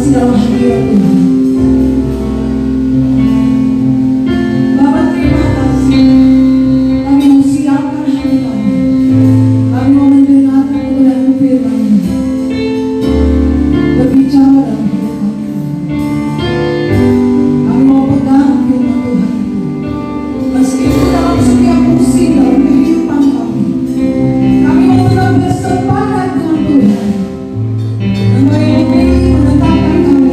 kasih dalam hadirat Tuhan. Bapa, terima kasih. Kami mau siapkan hati kami. Kami mau mendengarkan kebenaran firman-Mu. Berbicara dalam hidup kami. Kami mau pegang firman Tuhan itu. Meskipun dalam setiap musim dalam kehidupan kami, kami mau tetap bersepakat dengan Tuhan. Engkau yang memilih menetapkan kami,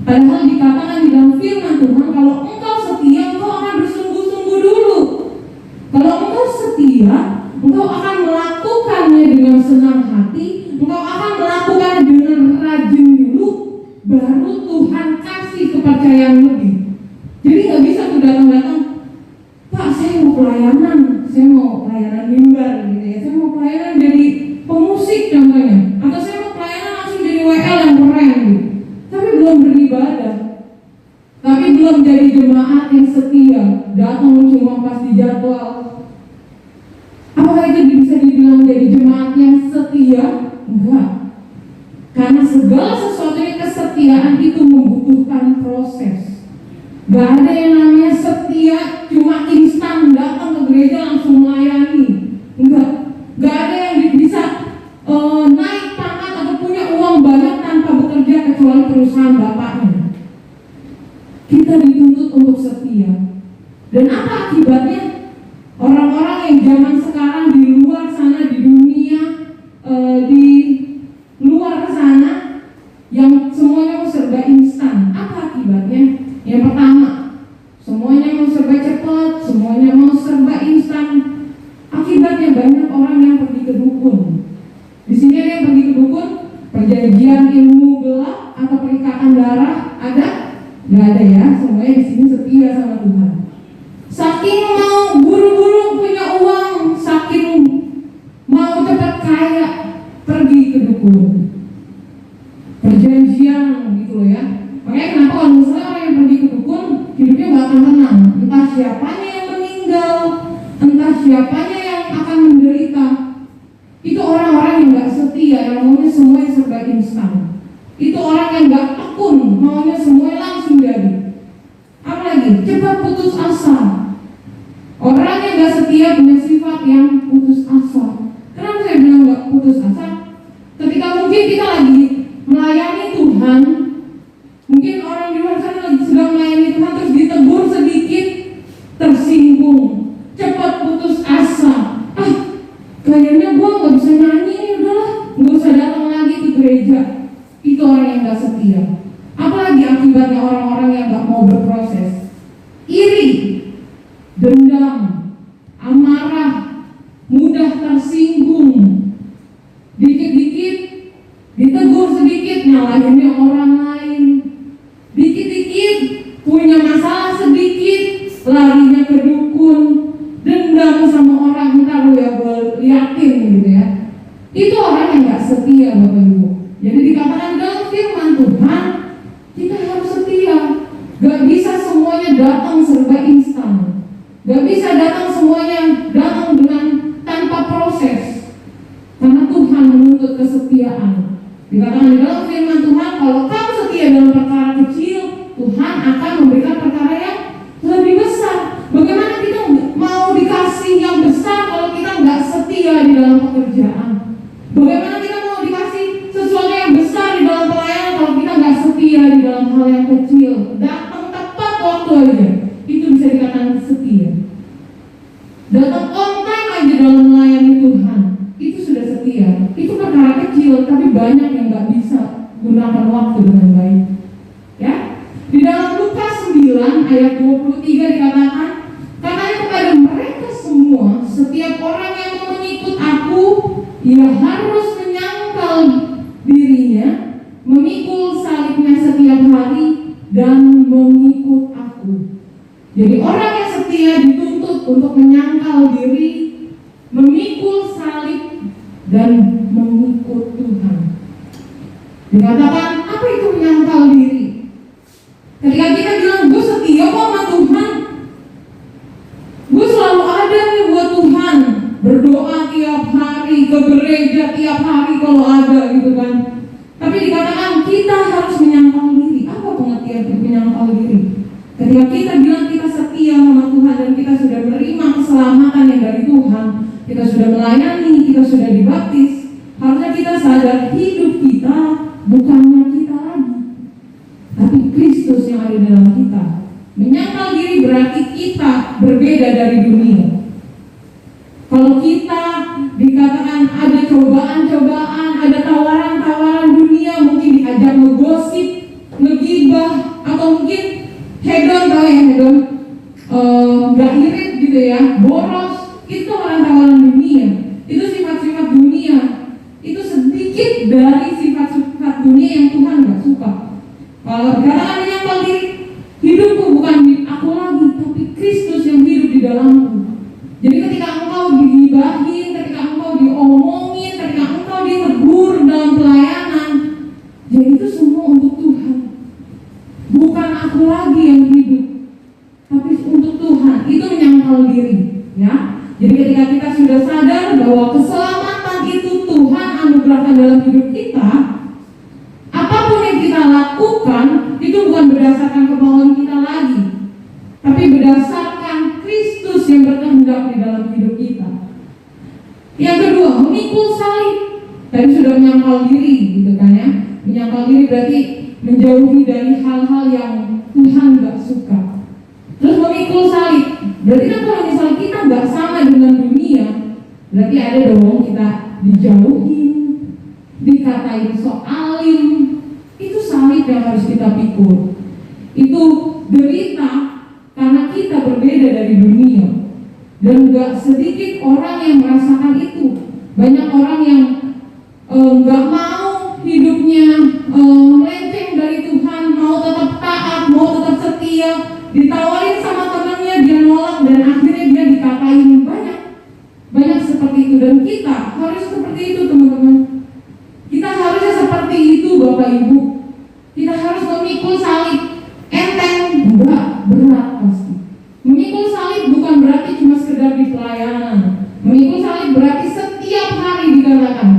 Padahal dikatakan di dalam firman Tuhan, kalau engkau setia, engkau akan saya mau pelayanan mimbar gitu ya, saya mau pelayanan jadi pemusik contohnya, atau saya mau pelayanan langsung jadi WL yang keren gitu, tapi belum beribadah, tapi belum jadi jemaat yang setia, datang cuma pas di jadwal. Apakah itu bisa dibilang jadi jemaat yang setia? Enggak. Karena segala sesuatunya kesetiaan itu membutuhkan proses. Gak ada yang namanya setia cuma instan datang ke gereja langsung melayani. Enggak. Gak ada yang bisa naik pangkat atau punya uang banyak tanpa bekerja kecuali perusahaan bapaknya. Kita dituntut untuk setia. Dan apa akibatnya? Orang-orang yang zaman sekarang di luar sana, di dunia, di luar sana, yang semuanya mau serba instan, apa akibatnya? Yang pertama, semuanya mau serba cepat, semuanya mau serba instan. Akibatnya banyak orang yang pergi ke dukun. Di sini ada yang pergi ke dukun, perjanjian ilmu gelap atau perikatan darah ada? Nggak ada ya, semuanya di sini setia sama Tuhan. Saking mau buru-buru punya uang, saking mau cepat kaya, pergi ke dukun. Perjanjian gitu loh ya. Makanya kenapa kalau misalnya orang yang pergi ke dukun, hidupnya gak akan tenang. Entah siapanya yang meninggal, entah siapanya yang akan menderita. Itu orang-orang yang gak setia, yang maunya semuanya serba instan. Itu orang yang gak tekun, maunya semuanya langsung jadi. Apalagi cepat putus asa. Orang yang gak setia punya sifat yang putus asa. Kenapa saya bilang gak putus asa? Ketika mungkin kita lagi melayani Tuhan, mungkin orang di luar sana lagi sedang melayani Tuhan, terus ditegur sedikit, tersinggung, cepat putus asa. Kayaknya gue gak bisa nyanyi nih, udahlah, gak usah datang lagi ke gereja. Itu orang yang gak setia. Apalagi akibatnya orang-orang yang gak mau berproses. Iri, dendam, amarah, mudah tersinggung, dikit-dikit ditegur sedikit nyalahinnya orang lain, dikit-dikit punya masalah sedikit larinya ke dukun, dendam sama orang, entar lu ya gue liatin gitu ya. Itu orang yang gak setia Bapak Ibu. Jadi dikatakan dalam firman Tuhan, kita harus setia. Gak bisa semuanya datang serba instan. Gak bisa datang semuanya datang dengan tanpa proses. Karena Tuhan menuntut kesetiaan. Dikatakan di dalam firman Tuhan, kalau kamu setia dalam perkara kecil, Tuhan akan memberikan perkara yang lebih besar. Bagaimana kita mau dikasih yang besar kalau kita nggak setia di dalam pekerjaan? Bagaimana kita mau dikasih sesuatu yang besar di dalam pelayanan kalau kita nggak setia di dalam hal yang kecil? Datang tepat waktu aja, itu bisa dikatakan setia. Datang on time aja dalam melayani Tuhan, itu sudah setia. Itu perkara kecil, tapi banyak yang nggak bisa gunakan waktu dengan baik. Ya, di dalam Lukas 9 ayat 23 dikatakan, katanya kepada mereka semua, setiap orang yang mau mengikut aku, ia harus menyangkal dirinya, memikul salibnya setiap hari, dan mengikut aku. Jadi orang yang setia dituntut untuk menyangkal diri, memikul salib, dan mengikut Tuhan. Dikatakan, apa itu menyangkal diri? Ketika kita bilang, gue setia kok sama Tuhan, gue selalu ada nih buat Tuhan, berdoa tiap hari, ke gereja tiap hari kalau ada gitu kan. Tapi dikatakan kita harus menyangkal diri. Apa pengertian menyangkal diri? Ketika kita bilang kita setia sama Tuhan dan kita sudah menerima keselamatan yang dari Tuhan, kita sudah melayani, kita sudah dibaptis, harusnya kita sadar hidup kita bukannya kita lagi, tapi Kristus yang ada dalam kita. Menyangkal diri berarti kita berbeda dari dunia. Kalau kita dikatakan ada cobaan-cobaan, ada tawaran-tawaran dunia, mungkin diajak ngegosip, ngegibah, atau mungkin hedon, tahu ya hedon, gak irit gitu ya, boros, itu tawaran-tawaran dunia. Itu sifat-sifat dunia. Itu sedikit dari sifat-sifat dunia yang Tuhan gak suka. Kalau dikatakan menyangkal diri, hidupku bukan aku lagi, tapi Kristus yang hidup di dalamku. Jadi ketika engkau menyangkal diri, ya. Jadi ketika kita sudah sadar bahwa keselamatan itu Tuhan anugerahkan dalam hidup kita, apapun yang kita lakukan itu bukan berdasarkan kemauan kita lagi, tapi berdasarkan Kristus yang berkehendak di dalam hidup kita. Yang kedua, memikul salib. Tadi sudah menyangkal diri, gitu kan ya. Menyangkal diri berarti menjauhi dari hal-hal yang Tuhan gak suka. Terus memikul salib, berarti kan kalau misalnya kita gak sama dengan dunia, berarti ada dong kita dijauhin, dikatain soalim. Itu salib yang harus kita pikul. Itu derita karena kita berbeda dari dunia. Dan gak sedikit orang yang merasakan itu. Banyak orang yang gak mau hidupnya melenceng dari Tuhan, mau tetap taat, mau tetap setia. Ditawarin sama temannya, dia nolak, dan akhirnya dia dikatain. Banyak seperti itu. Dan kita harus seperti itu, teman-teman. Kita harusnya seperti itu, Bapak Ibu. Kita harus memikul salib. Enteng? Enggak, berat pasti. Memikul salib bukan berarti cuma sekedar di pelayanan. Memikul salib berarti setiap hari dikatakan.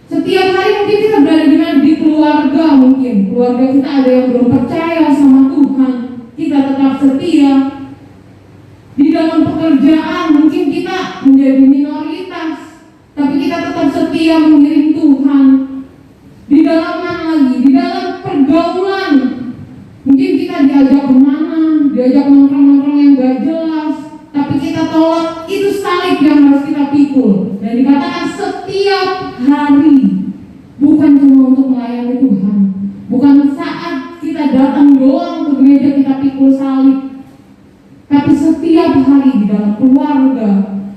Setiap hari mungkin kita berada di mana? Di keluarga mungkin. Keluarga kita ada yang belum percaya sama Tuhan. Kita tetap setia. Di dalam pekerjaan mungkin kita menjadi minoritas, tapi kita tetap setia mengiring Tuhan. Di dalam mana lagi? Di dalam pergaulan. Mungkin kita diajak kemana, diajak nongkrong-nongkrong yang gak jelas, tapi kita tolak. Itu salib yang harus kita pikul. Dan dikatakan setiap hari, bukan cuma untuk melayani Tuhan, bukan saat kita datang doang ke gereja kita pikul salib, tapi setiap hari di dalam keluarga,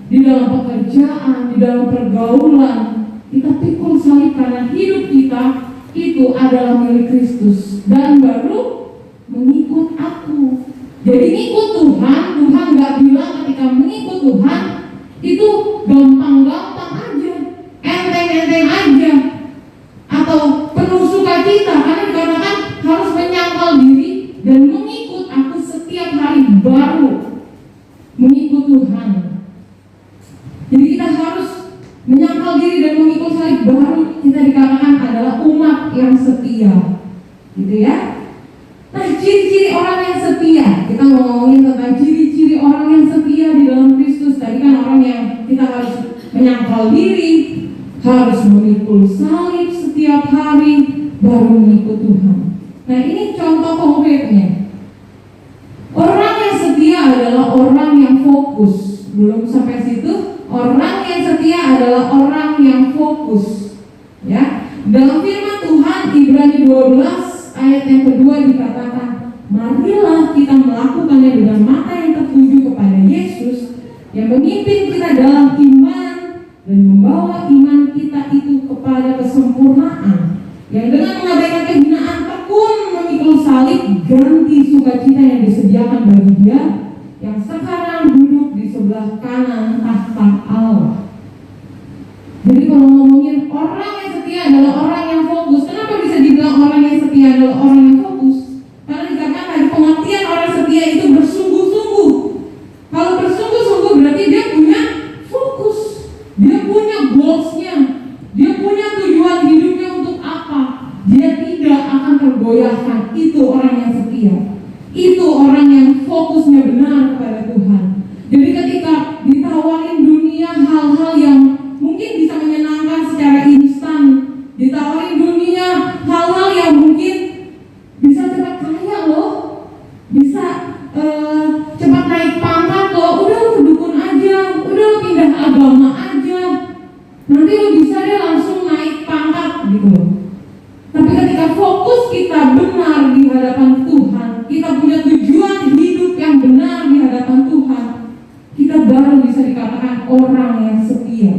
di dalam pekerjaan, di dalam pergaulan, kita pikul salib karena hidup kita itu adalah milik Kristus. Dan baru mengikut aku. Jadi ngikut Tuhan, Tuhan gak bilang ketika mengikut Tuhan itu gampang-gampang aja, enteng-enteng aja, atau penuh sukacita, karena dikatakan harus menyangkal diri dan mengikut aku setiap hari, baru mengikut Tuhan. Jadi kita harus menyangkal diri dan mengikut salib, baru kita dikatakan adalah umat yang setia, gitu ya. Nah, ciri-ciri orang yang setia, kita mau ngomongin tentang ciri-ciri orang yang setia di dalam Kristus. Tadi kan orang yang kita harus menyangkal diri, harus memikul salib setiap hari, baru mengikut Tuhan. Nah, ini contoh konkretnya. Orang yang setia adalah orang yang fokus. Belum sampai situ, orang yang setia adalah orang yang fokus. Ya, dalam firman Tuhan Ibrani 12 ayat yang kedua dikatakan, marilah kita melakukannya dengan mata yang tertuju kepada Yesus yang memimpin kita dalam iman dan membawa iman kita itu kepada kesempurnaan, yang dengan mengabaikan kehinaan tekun memikul salib, ganti sukacita yang disediakan bagi Dia yang sekarang duduk di sebelah kanan tahta Allah. Jadi kalau ngomongin orang yang setia adalah orang yang fokus. Kenapa bisa dibilang orang yang setia adalah orang yang fokus? Karena dikatakan pengertian orang setia itu bersungguh-sungguh. Kalau bersungguh-sungguh berarti dia punya fokus, dia punya goalsnya, dia punya tujuan hidupnya untuk apa. Dia tidak akan tergoyahkan. Itu orang yang setia. Itu orang yang fokusnya benar kepada Tuhan. Jadi ketika ditawarin dunia hal-hal yang mungkin bisa menyenangkan secara instan, ditawarin dunia hal-hal yang mungkin bisa cepat kaya loh, bisa cepat naik pangkat loh, udah lo kedukun aja, udah lo pindah agama aja, nanti lo bisa deh langsung naik pangkat gitu. Tapi ketika fokus kita benar di hadapan Tuhan, kita punya tujuan hidup yang benar di hadapan Tuhan, kita baru bisa dikatakan orang yang setia.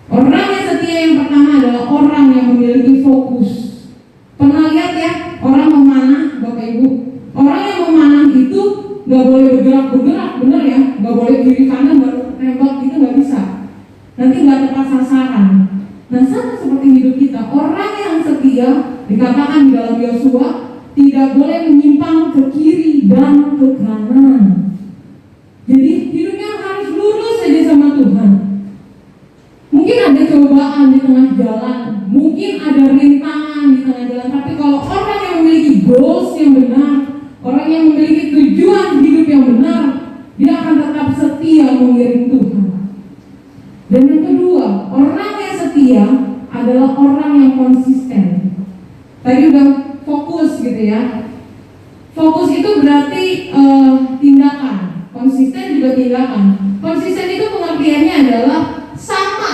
Orang yang setia yang pertama adalah orang yang memiliki fokus. Pernah lihat ya, orang memanah, Bapak Ibu? Orang yang memanah itu gak boleh bergerak-bergerak, bener ya? Gak boleh kiri kanan baru nembak, itu gak bisa. Nanti gak tepat sasaran. Nah, sama seperti hidup kita. Orang yang setia dikatakan di dalam Yosua tidak boleh menyimpang ke kiri dan ke kanan. silakan. Konsisten itu pengertiannya adalah sama,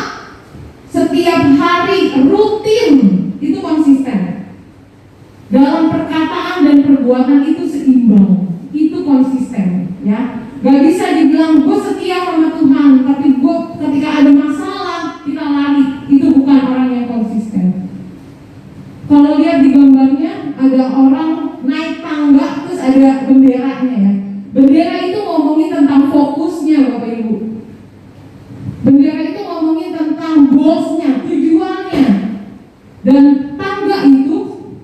setiap hari, rutin, itu konsisten. Dalam perkataan dan perbuatan itu seimbang, itu konsisten, ya. Gak bisa dibilang gue setia sama Tuhan, tapi gue ketika ada masalah kita lari, itu bukan orang yang konsisten. Kalau lihat di gambarnya ada orang naik tangga terus ada benderanya, ya. Bendera itu ngomongin tentang fokusnya, Bapak Ibu. Bendera itu ngomongin tentang goalsnya, tujuannya. Dan tangga itu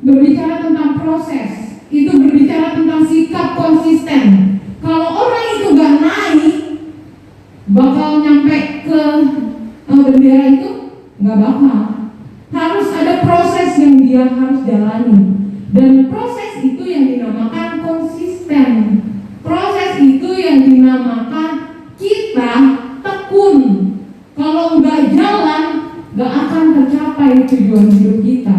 berbicara tentang proses, itu berbicara tentang sikap konsisten. Kalau orang itu gak naik, bakal nyampe ke bendera itu? Gak bakal. Harus ada proses yang dia harus jalani. Dan proses itu yang dinamakan konsisten. Proses itu yang dinamakan kita tekun. Kalau nggak jalan, nggak akan tercapai tujuan hidup kita.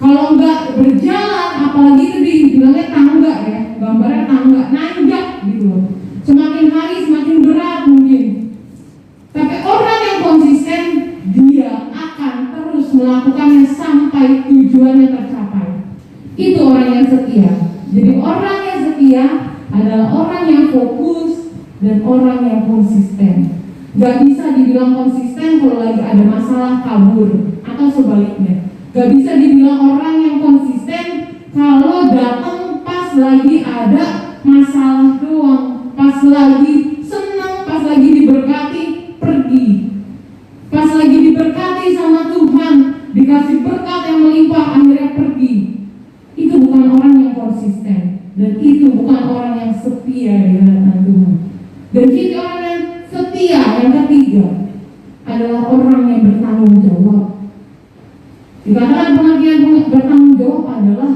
Kalau nggak berjalan, apalagi itu dibilangnya tangga, ya, gambarnya tangga, nanjak gitu. Semakin hari semakin berat mungkin. Tapi orang yang konsisten, dia akan terus melakukannya sampai tujuannya tercapai. Itu orang yang setia. Jadi orang yang setia adalah orang yang fokus dan orang yang konsisten. Gak bisa dibilang konsisten kalau lagi ada masalah kabur atau sebaliknya. Gak bisa dibilang orang yang konsisten kalau datang pas lagi ada masalah doang, pas lagi senang, pas lagi diberkati pergi, pas lagi diberkati sama Tuhan, dikasih berkat yang melimpah akhirnya pergi. Itu bukan orang yang konsisten, dan itu bukan orang yang setia di hadapan Tuhan. Dan jadi orang yang setia yang ketiga adalah orang yang bertanggung jawab. Dikatakan pengertian bertanggung jawab adalah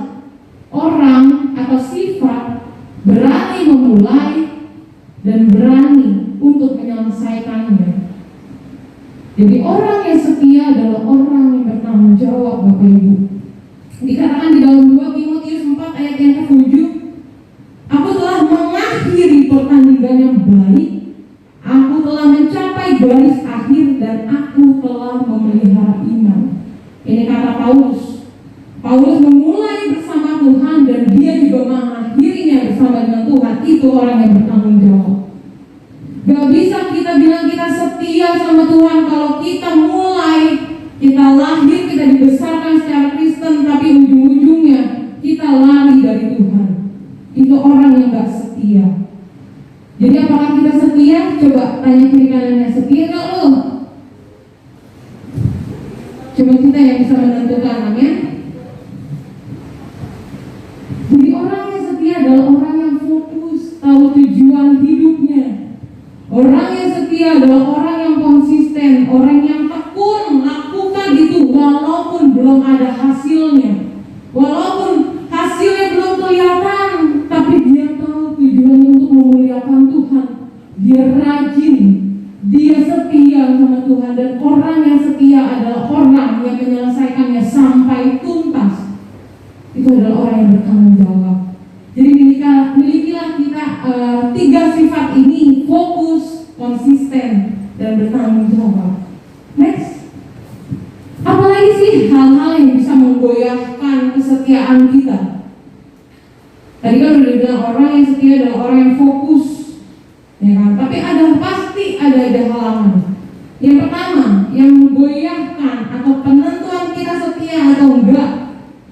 orang atau sifat berani memulai dan berani untuk menyelesaikannya. Jadi orang yang setia adalah orang yang bertanggung jawab, Bapak Ibu. Dikatakan di dalam 2 Timotius 4 ayat yang ke-7, aku telah mengakhiri pertandingan yang baik, aku telah mencapai garis akhir, dan aku telah memelihara iman. Ini kata Paulus. Paulus memulai bersama Tuhan dan dia juga mengakhirinya bersama dengan Tuhan. Itu orang yang bertanggung jawab. Gak bisa kita bilang kita setia sama Tuhan kalau kita mulai, kita lahir, kita dibesarkan secara Kristen, tapi ujung-ujungnya kita lari dari Tuhan. Itu orang yang gak setia. Jadi apakah kita setia? Coba tanya kiri kanannya, setia gak lo? Coba kita yang bisa menentukan, amin. Jadi orang yang setia adalah orang yang fokus, tahu tujuan hidupnya. Orang yang setia adalah orang yang konsisten, orang yang tekun lakukan itu walaupun belum ada hasilnya, walaupun hasilnya belum kelihatan, tapi dia tahu tujuannya untuk memuliakan Tuhan. Dia rajin, dia setia sama Tuhan, dan orang yang setia adalah orang yang menyelesaikannya sampai tuntas. Itu adalah orang yang bertanggung jawab. Jadi milikilah kita 3 sifat ini: fokus, konsisten, dan bertanggung jawab. Next, apalagi sih hal-hal yang bisa menggoyahkan kesetiaan kita? Tadi kan udah dibilang orang yang setia adalah orang yang fokus, ya kan? Tapi pasti ada halangan. Yang pertama, yang menggoyahkan atau penentuan kita setia atau enggak,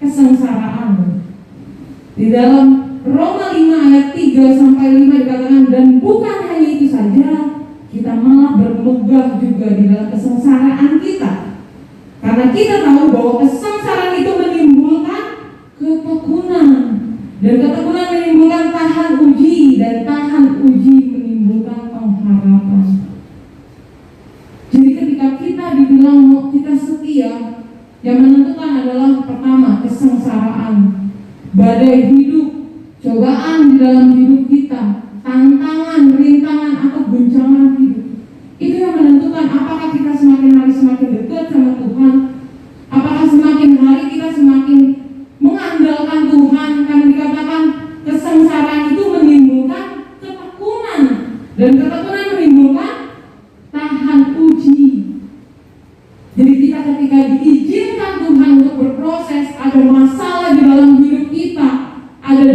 kesengsaraan. Di dalam Roma 5 ayat 3-5 dikatakan, dan bukan hanya itu saja, kita malah bermegah juga di dalam kesengsaraan kita. Karena kita tahu bahwa kesengsaraan itu menimbulkan ketekunan, dan ketekunan menimbulkan tahan uji, dan tahan uji menimbulkan pengharapan. Jadi ketika kita dibilang kita setia, yang menentukan adalah pertama, kesengsaraan, badai hidup, cobaan di dalam hidup kita, tantangan, rintangan, atau guncangan hidup. Itu yang menentukan apakah kita semakin hari semakin dekat sama Tuhan, apakah semakin hari kita semakin mengandalkan Tuhan. Karena dikatakan kesengsaraan itu menimbulkan ketekunan, dan ketekunan ketika diizinkan Tuhan untuk berproses, ada masalah di dalam hidup kita, ada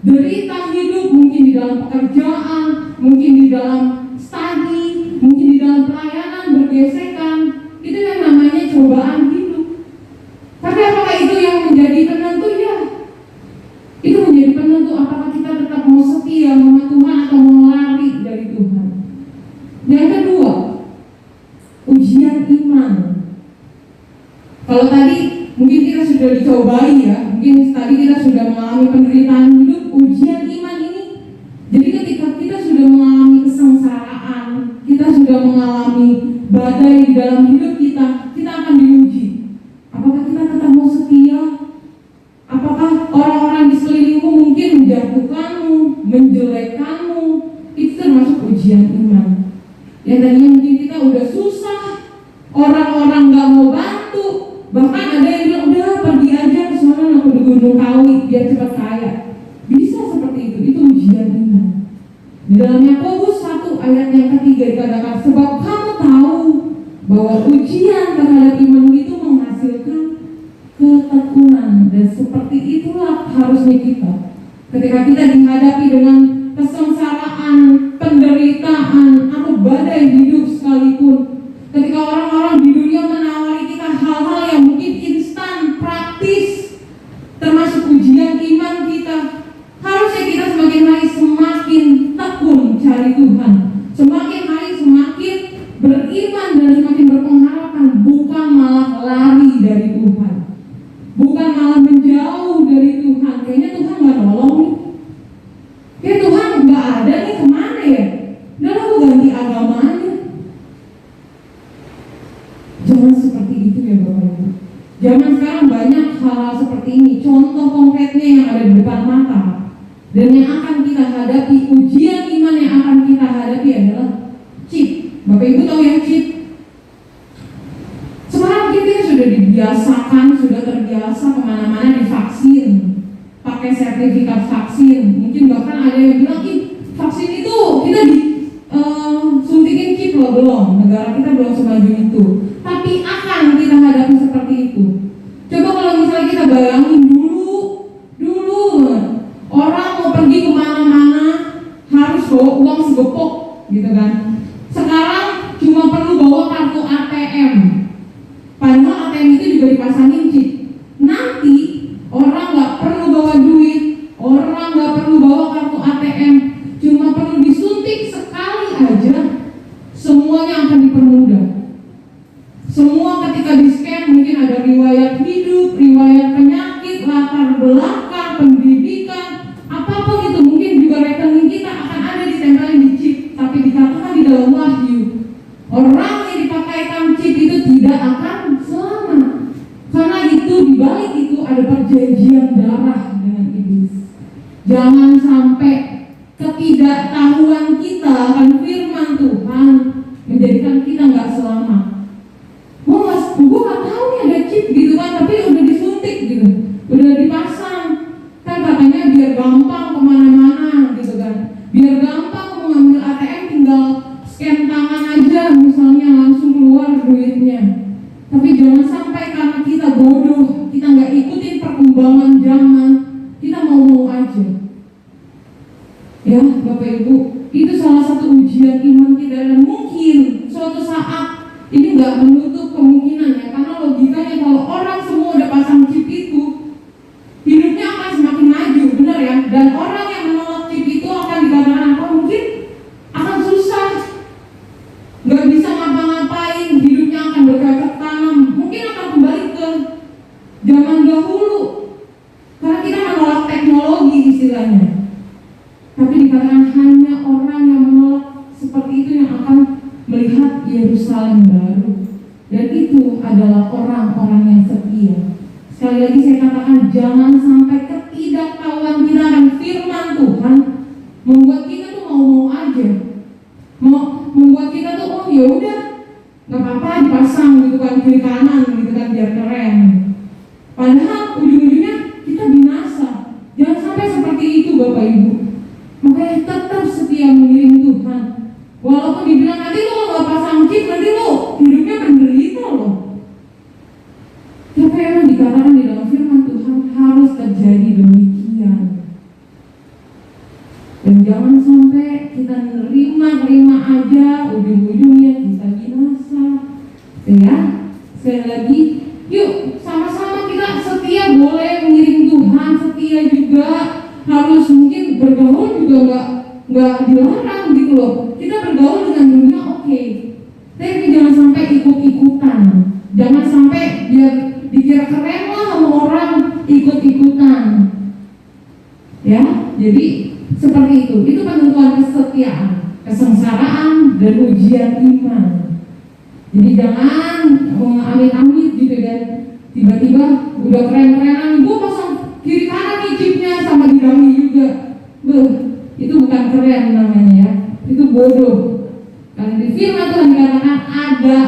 derita hidup, mungkin di dalam pekerjaan, mungkin di dalam studi, mungkin di dalam pelayanan, bergesekan, itu yang namanya cobaan hidup. Tapi apakah itu yang menjadi penentu? Ya, itu menjadi penentu apakah kita tetap mau setia sama Tuhan atau mau lari dari Tuhan. Yang kedua, ujian iman. Kalau tadi mungkin kita sudah dicobai ya, mungkin tadi kita sudah mengalami penderitaan hidup, ujian iman ini. Jadi ketika kita sudah mengalami kesengsaraan, kita sudah mengalami badai di dalam hidup kita, kita akan diuji. Apakah kita tetap mau setia? Apakah orang-orang di sekelilingmu mungkin menjatuhkanmu, menjelekkanmu? Itu termasuk ujian iman. Yang tadinya mungkin kita udah susah, orang-orang gak mau bantu, bahkan ada yang bilang udah pergi aja ke sana ke Gunung Kawi biar cepat kaya. Bisa seperti itu ujian iman. Di dalam Yakobus 1 ayat yang ketiga dikatakan, sebab kamu tahu bahwa ujian terhadap imanmu itu menghasilkan ketekunan, dan seperti itulah harusnya kita. Ketika kita dihadapi dengan kesengsaraan, penderitaan, atau badai hidup sekalipun, ketika orang-orang di dunia menawari kita hal-hal yang mungkin instan, praktis, termasuk ujian iman kita, harusnya kita semakin hari semakin tekun cari Tuhan, semakin hari semakin beriman dan semakin berpengharapan, bukan malah lari dari Tuhan, bukan malah menjauh dari Tuhan. Kayaknya Tuhan gak nolong nih, kayak Tuhan gak ada nih, kemana ya? Dan aku ganti agama aja. Jangan seperti itu ya Bapak Ibu. Zaman sekarang banyak hal-hal seperti ini. Contoh konkretnya yang ada di depan mata dan yang akan kita hadapi, ujian iman yang akan kita hadapi adalah chip. Bapak Ibu tahu ya chip? Sekarang kita sudah dibiasakan, sudah terbiasa kemana-mana divaksin, pakai sertifikat vaksin. Mungkin bahkan ada yang bilang, vaksin itu kita suntikin chip loh, belum. Negara kita belum semaju itu. Tapi akan kita hadapi seperti itu. Coba kalau misalnya kita bayangin dulu orang mau pergi kemana-mana harus bawa uang segepok, gitu kan. Sekarang cuma perlu bawa kartu ATM. Padahal ATM itu juga dipasangin chip. Nanti orang nggak perlu bawa duit, orang nggak perlu bawa kartu ATM, cuma perlu disuntik sekali aja, semuanya akan dipermudah. Semua ketika di-scan mungkin ada riwayat hidup, riwayat penyakit, latar belakang, pendidikan, apapun itu, mungkin juga rekening kita akan ada ditempelin di chip. Tapi dikatakan di dalam Wahyu, orang yang dipakaikan chip itu tidak akan selamat, karena itu dibalik itu ada perjanjian darah dengan iblis. Jangan sampai ketidaktahuan kita akan firman Tuhan menjadikan kita nggak selamat. Gue nggak tahu nih ada chip gitu kan, tapi udah disuntik gitu, udah dipasang, kan katanya biar gampang kemana-mana gitu kan, biar gampang mau ngambil ATM tinggal scan tangan aja misalnya langsung keluar duitnya. Tapi jangan sampai karena kita bodoh, kita nggak ikutin perkembangan zaman, kita mau aja. Ya Bapak Ibu, itu salah satu ujian iman kita, dan mungkin suatu saat ini nggak menutup kemungkinan ya, karena logikanya kalau orang semua udah pasang chip itu, hidupnya akan semakin maju, benar ya. Dan orang yang menolak chip itu akan dikatakan apa? Mungkin akan susah, nggak bisa ngapa-ngapain, hidupnya akan bercocok tanam, mungkin akan kembali ke zaman dahulu, karena kita menolak teknologi istilahnya. Tapi dikatakan hanya orang yang menolak seperti itu yang akan melihat Yerusalem baru, dan itu adalah orang-orang yang setia. Sekali lagi saya katakan, jangan sampai ketidaktahuan kita akan firman Tuhan membuat kita tuh mau aja, membuat kita tuh oh ya udah nggak apa-apa dipasang gitu kan, kiri kanan gitu kan biar keren. Padahal ujung-ujungnya kita binasa. Jangan sampai seperti itu Bapak Ibu. Makanya tetap setia mengiring Tuhan. Walaupun dibilang nanti lo nggak pasang chip, nanti lo hidupnya menderita lo. kita nerima aja, ujung-ujungnya kita binasa. Ya, sekali lagi, yuk sama-sama kita setia, boleh mengiring Tuhan, setia juga, harus mungkin bergaul juga nggak dilarang gitu loh. Kita bergaul dengan dunia oke. Tapi jangan sampai ikut-ikutan, jangan sampai biar dikira keren lah sama orang, ikut-ikutan. Ya, jadi seperti itu penentuan kesetiaan, kesengsaraan, dan ujian iman. Jadi jangan amit-amit gitu kan, tiba-tiba udah keren-kerenan, gue pasang kiri kanan nih chipnya sama didami juga. Itu bukan keren namanya ya, itu bodoh. Karena di firman Tuhan dikatakan ada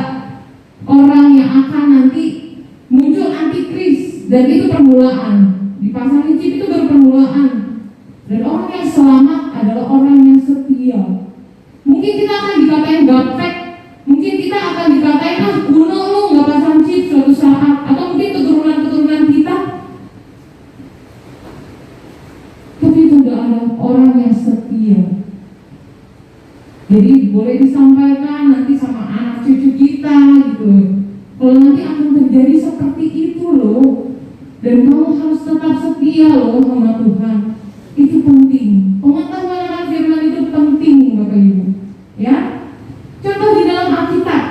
orang yang akan nanti muncul antikris, dan itu permulaan. Dipasangin chip itu baru permulaan. Dan orang yang selamat adalah orang yang setia. Mungkin kita akan dikatain gaptek, mungkin kita akan dikatain kuno lu nggak pasang chip suatu saat, atau mungkin keturunan kita. Tapi itu adalah orang yang setia. Jadi boleh disampaikan nanti sama anak cucu kita gitu. Kalau nanti akan terjadi seperti itu loh, dan kamu harus tetap setia loh sama Tuhan. Itu penting. Pengetahuan akan firman itu penting, Bapak Ibu. Ya. Contoh di dalam Alkitab,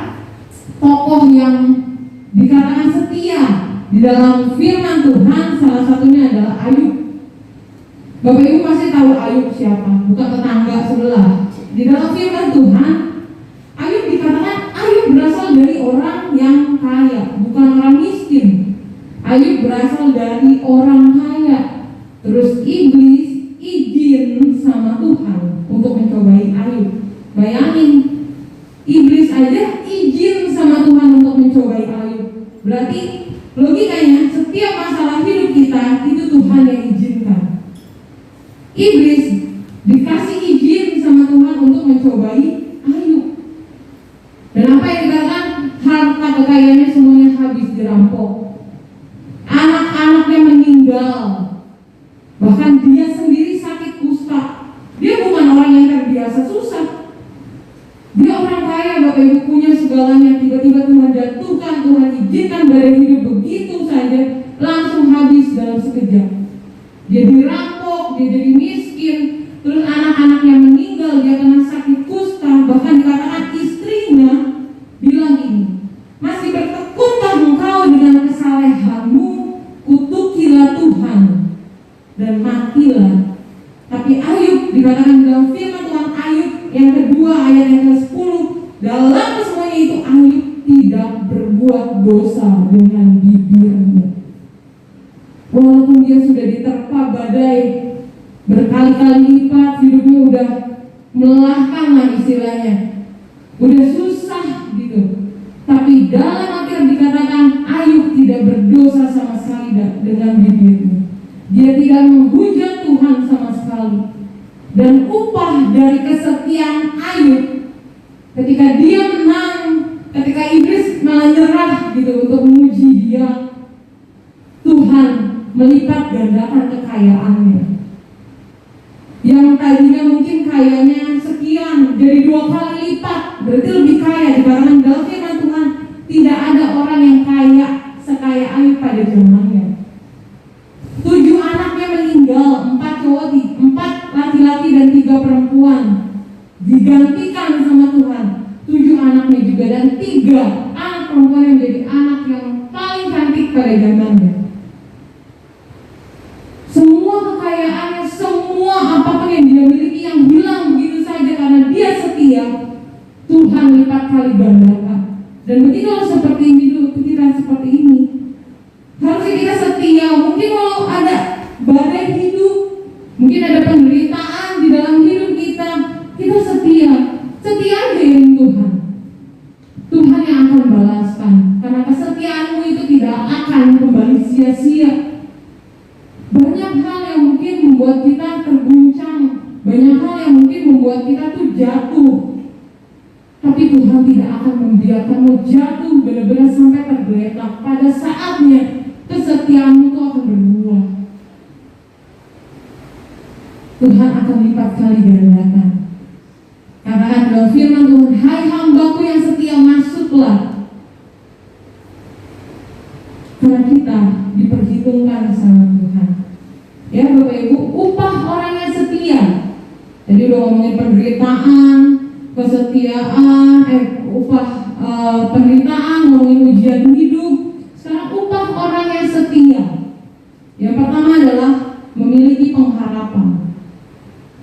tokoh yang dikatakan setia di dalam firman Tuhan, salah satunya adalah Ayub. Bapak Ibu pasti tahu Ayub siapa, bukan tetangga sebelah. Di dalam firman Tuhan, Ayub dikatakan Ayub berasal dari orang yang kaya, bukan orang miskin. Ayub berasal dari orang kaya. Terus iblis izin sama Tuhan untuk mencobai Ayub. Bayangin, iblis aja izin sama Tuhan untuk mencobai Ayub. Berarti logikanya setiap masalah hidup kita itu Tuhan yang izinkan. Iblis dikasih izin sama Tuhan untuk mencobai Ayub. Dan apa yang dikatakan? Harta kekayaannya semuanya habis dirampok. Anak-anaknya meninggal. Bahkan dia sendiri sakit kusta. Dia bukan orang yang terbiasa susah. Dia orang kaya, Bapak Ibu, punya segalanya. Tiba-tiba Tuhan jatuhkan, Tuhan izinkan badan hidup begitu saja, langsung habis dalam sekejap. Dia dirampok, dia jadi miskin. Terus anak-anaknya meninggal, dia kena sakit kusta. Bahkan dikatakan istrinya bilang ini, masih bertekunkah engkau dengan kesalehanmu? Kutukilah Tuhan dan matilah. Tapi Ayub dikatakan dalam firman Tuhan, Ayub yang kedua ayat yang ke-10, dalam semuanya itu Ayub tidak berbuat dosa dengan bibirnya. Walaupun dia sudah diterpa badai berkali-kali lipat, hidupnya udah melelahkan lah istilahnya, udah susah gitu. Tapi dalam Alkitab dikatakan Ayub tidak berdosa sama sekali dengan bibirnya. Dia tidak menghujat Tuhan sama sekali. Dan upah dari kesetiaan Ayub, ketika dia menang, ketika iblis malah nyerah gitu untuk memuji dia, Tuhan melipat gandakan kekayaannya. Yang tadinya mungkin kayanya sekian, jadi 2 kali lipat, berarti lebih kaya. Dikatakan dalam firman Tuhan, tidak ada orang yang kaya sekaya Ayub pada zamannya. 7 anaknya meninggal, 4 laki-laki dan 3 perempuan, digantikan sama Tuhan. 7 anaknya juga, dan 3 anak perempuan yang menjadi anak yang paling cantik pada zamannya. Semua kekayaannya, semua apapun yang dia miliki yang hilang begitu saja karena dia setia, Tuhan lipat kali gandakan. Dan begitu seperti hidup kita seperti ini, harusnya kita setia. Mungkin kalau ada badai hidup, mungkin ada penderitaan di dalam hidup kita, kita setia aja dengan Tuhan. Tuhan yang akan balaskan, karena kesetiaanmu itu tidak akan kembali sia-sia. Banyak hal yang mungkin membuat kita terguncang, banyak hal yang mungkin membuat kita tuh jatuh, tapi Tuhan tidak akan membiarkanmu jatuh benar-benar sampai tergeletak. Pada saatnya kesetiaanmu itu akan berbuah. Tuhan akan lipat kali gandakan. dikatakan dalam firman Tuhan, hai hambaku yang setia, masuklah. Karena kita diperhitungkan sama Tuhan. Ya Bapak Ibu, upah orang yang setia. Jadi udah ngomongin penderitaan, kesetiaan, upah penderitaan, ngomongin ujian hidup. Sekarang upah orang yang setia. Yang pertama adalah memiliki pengharapan.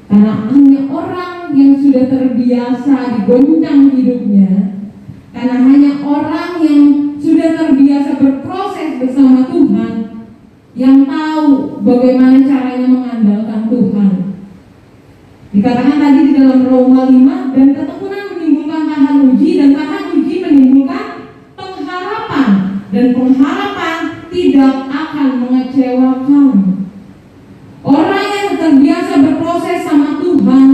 Karena hanya orang yang sudah terbiasa digoncang hidupnya, karena hanya orang yang sudah terbiasa berproses bersama Tuhan, yang tahu bagaimana caranya mengandalkan Tuhan. Dikatakan tadi di dalam Roma 5, dan ketekunan menimbulkan tahan uji, dan tahan uji menimbulkan pengharapan, dan pengharapan tidak akan mengecewakan. Orang yang terbiasa berproses sama Tuhan,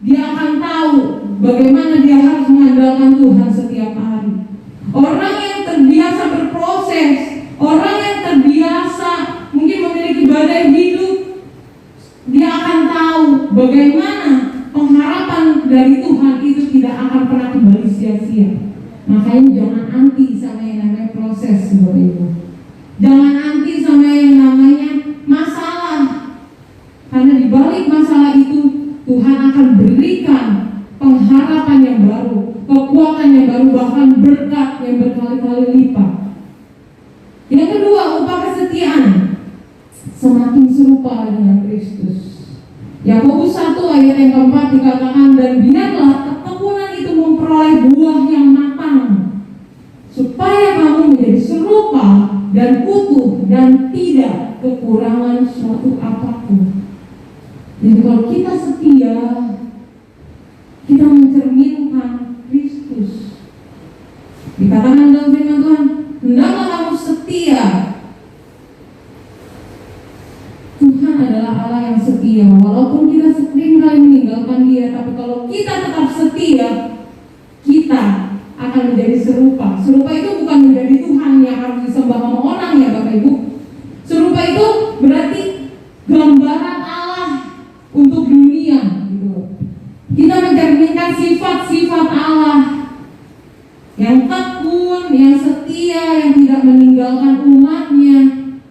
dia akan tahu bagaimana dia harus mengandalkan Tuhan setiap hari. Orang yang terbiasa berproses, orang yang terbiasa mungkin memiliki badai hidup, dia akan tahu bagaimana pengharapan dari Tuhan itu tidak akan pernah kembali sia-sia. Makanya jangan anti sama yang namanya proses, Bapak Ibu. Jangan anti sama yang namanya masalah. Karena di balik masalah itu Tuhan akan berikan pengharapan yang baru, kekuatan yang baru, bahkan berkat yang berkali-kali lipat. Yang kedua, upah kesetiaan, semakin serupa dengan Kristus. Yakobus 1 ayat yang keempat dikatakan, dan biarlah ketekunan itu memperoleh buah yang matang, supaya kamu menjadi serupa dan utuh dan tidak kekurangan suatu apapun. Jadi kalau kita setia, kita mencerminkan Kristus. Dikatakan dalam firman Tuhan, hendaklah kamu setia. Tuhan adalah Allah yang setia. Walaupun kita sering kali meninggalkan Dia, tapi kalau kita tetap setia, kita akan menjadi serupa. Serupa itu bukan menjadi Tuhan yang harus disembah sama orang, ya Bapak Ibu. Serupa itu berarti gambaran Allah untuk dunia, gitu. Kita mencerminkan sifat-sifat Allah yang tekun, yang setia, yang tidak meninggalkan umatnya.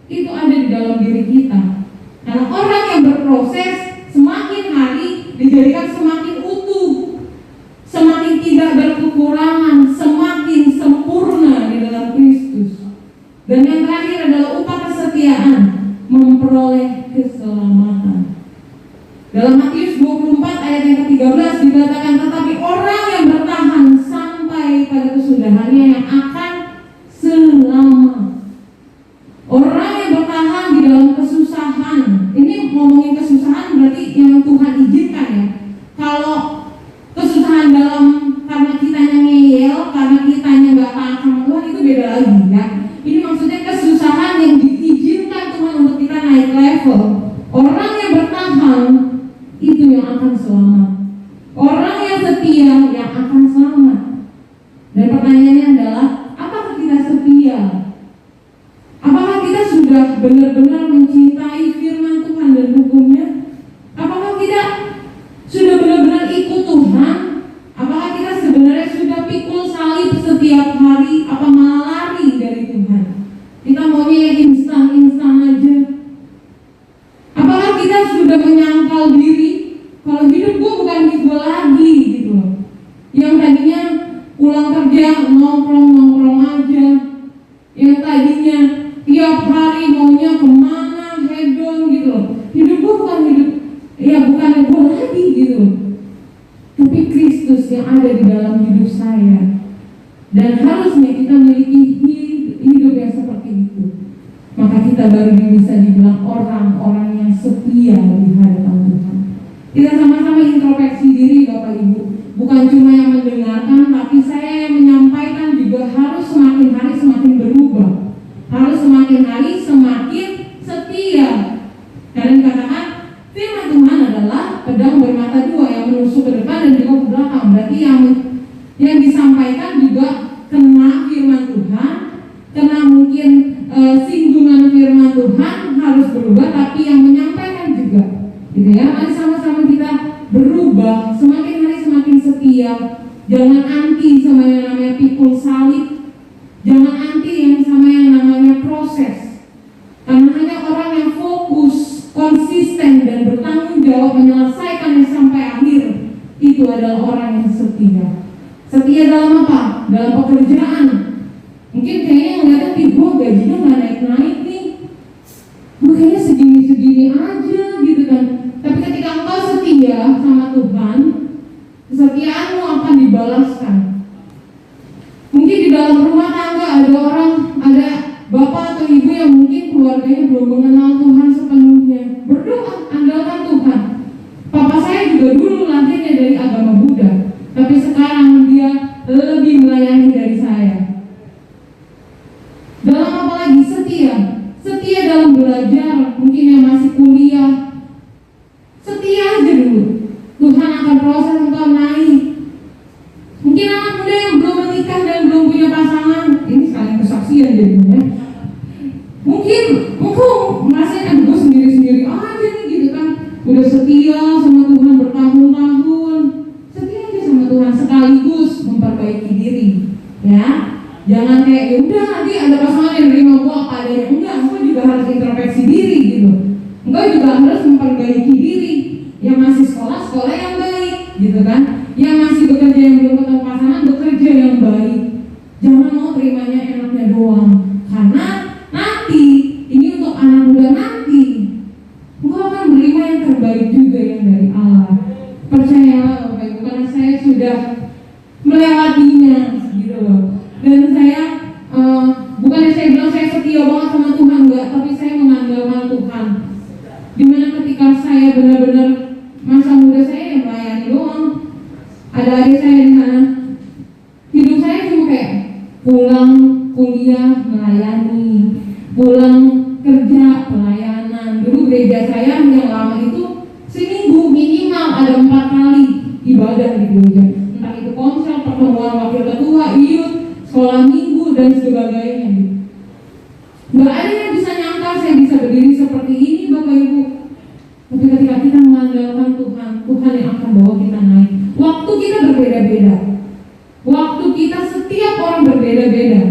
Itu ada di dalam diri kita. Karena orang yang berproses semakin hari dijadikan semakin utuh, semakin tidak berkekurangan, semakin sempurna di dalam Kristus. Dan yang terakhir adalah upah kesetiaan, memperoleh keselamatan. Dalam Matius 24 ayat yang ke-13 dikatakan, tetapi orang yang bertahan sampai pada kesudahannya yang akan selamat. Orang yang bertahan di dalam kesusahan, ini ngomongin kesusahan berarti yang Tuhan izinkan ya. Kalau kesusahan dalam karena kitanya ngeyel, karena kitanya gak taat sama Tuhan, itu beda lagi ya. Ini maksudnya kesusahan yang diizinkan Tuhan untuk kita naik level. Orang yang bertahan itu yang akan selamat. Orang yang setia yang akan selamat. Dan pertanyaannya adalah, apakah kita setia? Apakah kita sudah benar-benar mencintai firman Tuhan dan hukumnya? Apakah kita sudah benar-benar ikut Tuhan? Apakah kita sebenarnya sudah pikul salib setiap hari? Apa malah lari dari Tuhan? Kita maunya yang instan-instan aja. Apakah kita sudah menyangkal diri kalau hidup gue bukan hidup gue lagi gitu loh. Yang tadinya pulang kerja nongkrong aja, yang tadinya tiap hari maunya kemana, hedon gitu loh. Hidup gue bukan hidup, ya bukan gue lagi gitu loh. Tapi Kristus yang ada di dalam hidup saya. Dan harusnya kita memiliki hidup yang seperti itu. Maka kita baru bisa dibilang orang-orang yang setia di hadapan Tuhan. Kita sama-sama introspeksi diri Bapak Ibu. Bukan cuma yang mendengarkan, tapi saya yang menyampaikan juga harus semakin hari semakin berubah. Harus semakin hari semakin setia. Karena dikatakan firman Tuhan adalah pedang bermata dua yang menusuk ke depan dan juga ke belakang. Berarti yang disampaikan juga kena firman Tuhan, kena mungkin singgungan firman Tuhan harus berubah, tapi yang menyampaikan juga, gitu ya. Mari sama-sama kita berubah, semakin hari semakin setia. setia. Jangan anti sama yang namanya pikul salib. Jangan anti yang sama yang namanya proses. Karena hanya orang yang fokus, konsisten, dan bertanggung jawab menyelesaikannya sampai akhir, itu adalah orang yang setia. Setia dalam apa? Dalam pekerjaan. Mungkin kayaknya ngeliatnya di gue gajinya gak naik-naik nih, gue kayaknya segini-segini aja gitu kan. Tapi ketika engkau setia sama Tuhan, kesetiaanmu akan dibalaskan. Mungkin di dalam rumah tangga ada bapak atau ibu yang mungkin keluarganya belum mengenal Tuhan sepenuhnya. Berdoa, andalkan Tuhan. Papa saya juga dulu lahirnya dari agama Buddha, tapi sekarang dia lebih melayani dari saya. Dalam apa lagi? Setia. Setia dalam belajar. Mungkin yang masih kuliah, setia aja dulu. Tuhan akan proses engkau naik. Mungkin anak muda yang belum menikah dan belum punya pasangan, ini sekalian kesaksian jadinya. Mungkin engkau ngerasain gue sendiri-sendiri aja nih gitu kan. Udah setia sama Tuhan bertahun-tahun. Setia aja sama Tuhan sekaligus memperbaiki diri. Ya, jangan kayak ya udah nanti ada pasangan yang nerima gue apa adanya. Enggak, engkau juga harus introspeksi diri gitu. Engkau juga harus memperbaiki diri. Yang masih sekolah yang baik gitu kan. Yang masih bekerja yang belum ketemu pasangan, bekerja yang baik. Jangan mau terimanya enaknya doang. Karena nanti, ini untuk anak muda nanti, engkau akan menerima yang terbaik juga yang dari Allah. Percayalah Bapak Ibu, karena saya sudah melewatinya gitu loh. Dan saya bukannya saya bilang saya setia banget sama Tuhan, enggak, tapi saya mengandalkan Tuhan. Dimana ketika saya benar-benar masa muda saya yang melayani doang, ada adik saya di sana, hidup saya cuma kayak pulang kuliah melayani, pulang kerja pelayanan. Dulu gereja saya yang lama itu seminggu minimal ada 4 kali ibadah di gereja, entah itu konsel, pertemuan wakil ketua, youth, sekolah minggu dan sebagainya. Nggak ada yang bisa nyangka saya bisa berdiri seperti ini Bapak Ibu. Tapi ketika kita mengandalkan Tuhan, Tuhan yang akan bawa kita naik. Waktu kita berbeda-beda. Waktu kita setiap orang berbeda-beda.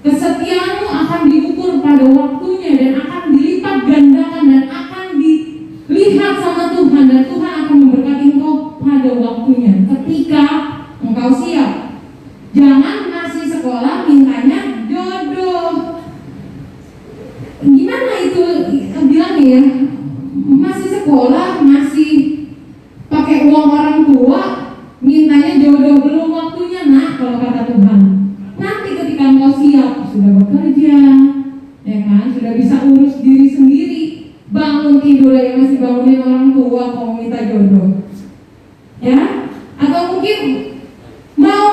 Kesetiaanmu akan diukur pada waktunya dan akan dilipat gandakan dan akan dilihat sama Tuhan, dan Tuhan akan memberkati engkau pada waktunya ketika engkau siap. Jangan masih sekolah mintanya jodoh. Gimana itu bilangnya ya? Masih sekolah, masih pakai uang orang tua, mintanya jodoh, belum waktunya nak, kalau kata Tuhan. Nanti ketika engkau siap, sudah bekerja, ya kan, sudah bisa urus diri sendiri, bangun tidur yang masih bangunin orang tua, mau minta jodoh, ya? Atau mungkin mau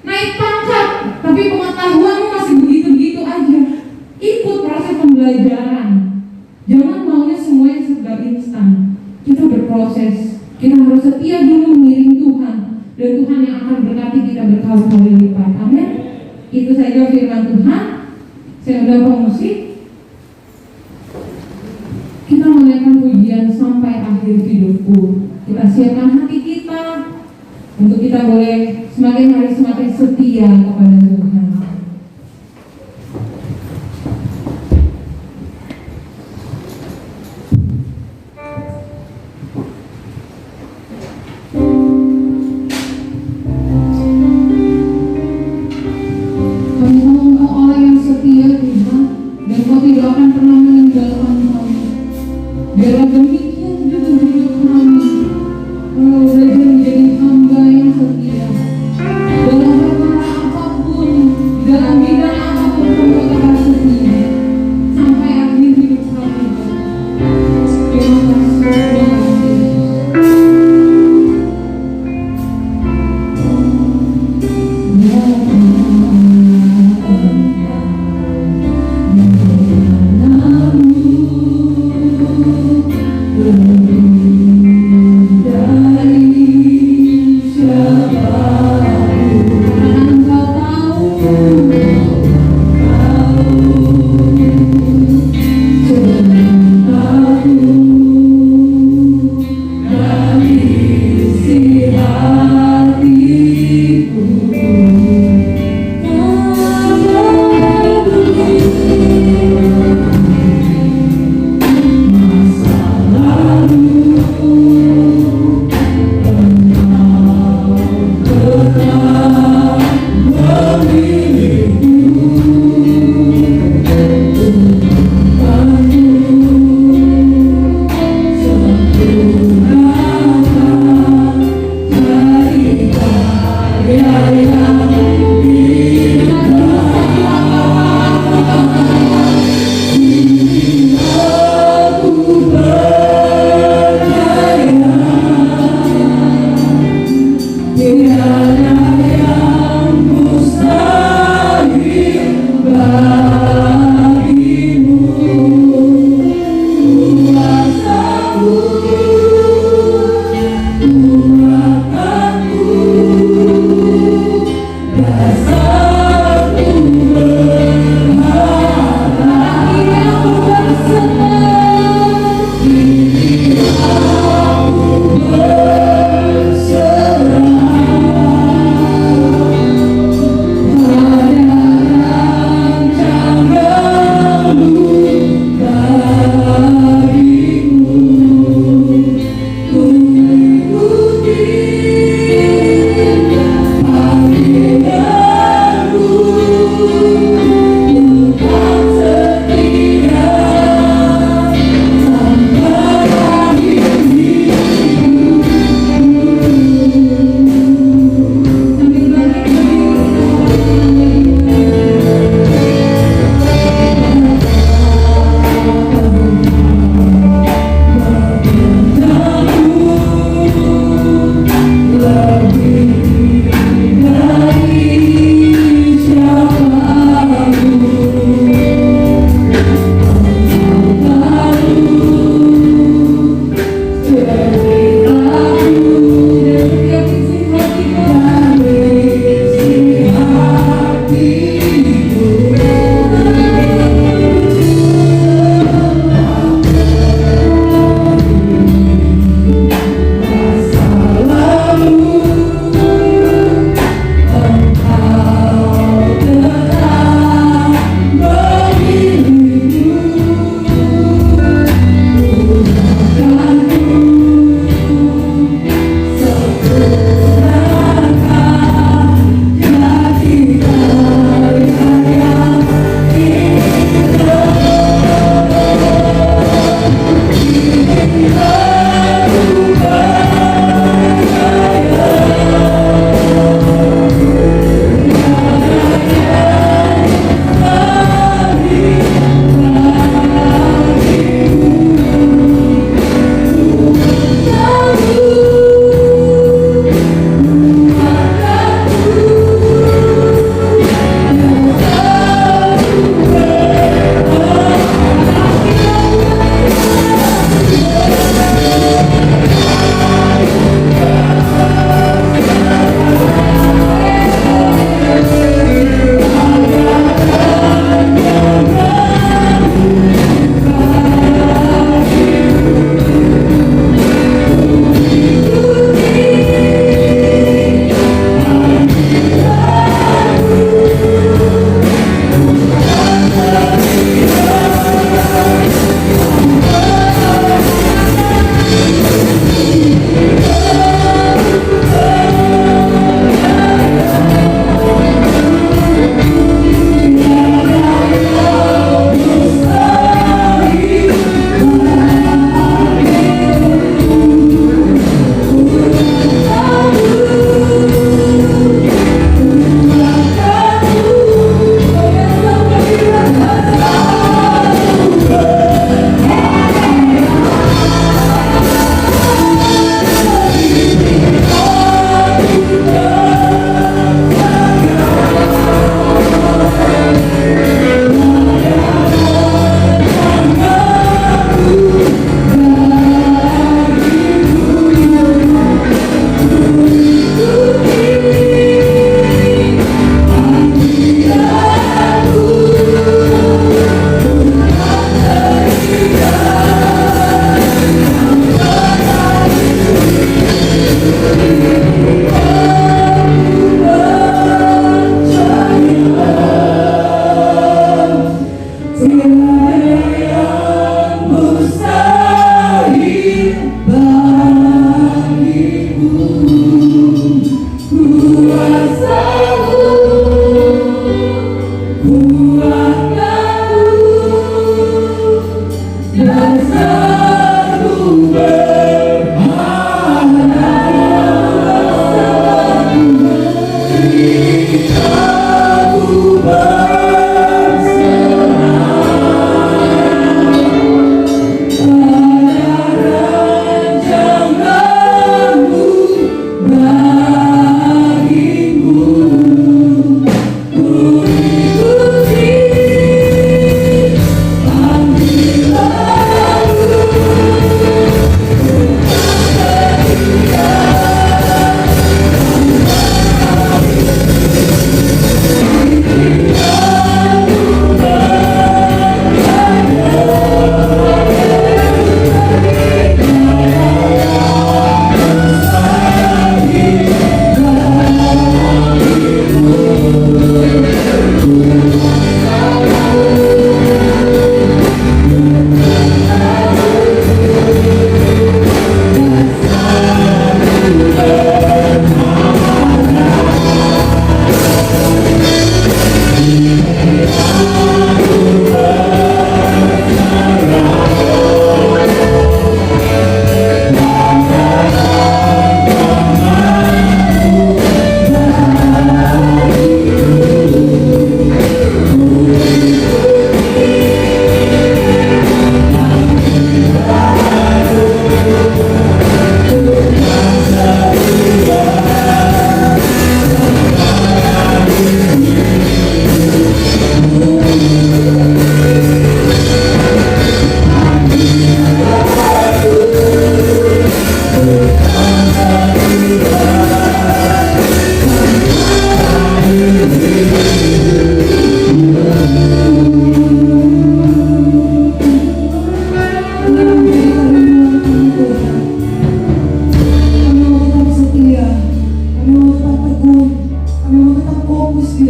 naik pangkat, tapi pengetahuanmu masih begitu-begitu aja. Ikut proses pembelajaran. Jangan maunya semuanya serba instan. Kita berproses. Kita harus setia dulu mengiring Tuhan, dan Tuhan yang akan berkati kita berkali-kali lipat. Amin. Itu saja firman Tuhan. Saya udah musik. Kita menaikkan pujian sampai akhir hidupku. Kita siapkan hati kita untuk kita boleh semakin hari semakin setia kepada Tuhan. Biarlah demikian juga hidup kami. Belajar menjadi hamba yang setia. Dalam perkara apapun,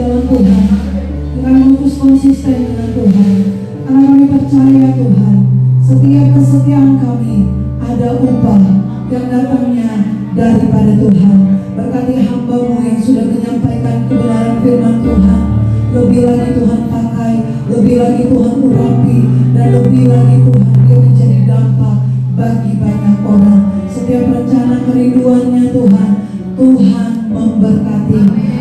dalam Tuhan, dengan terus konsisten dengan Tuhan. Karena kami percaya Tuhan, setiap kesetiaan kami ada upah yang datangnya daripada Tuhan. Berkati hamba-Mu yang sudah menyampaikan kebenaran firman Tuhan. Lebih lagi Tuhan pakai, lebih lagi Tuhan urapi, dan lebih lagi Tuhan dia menjadi dampak bagi banyak orang. Setiap rencana kerinduannya Tuhan, Tuhan memberkati.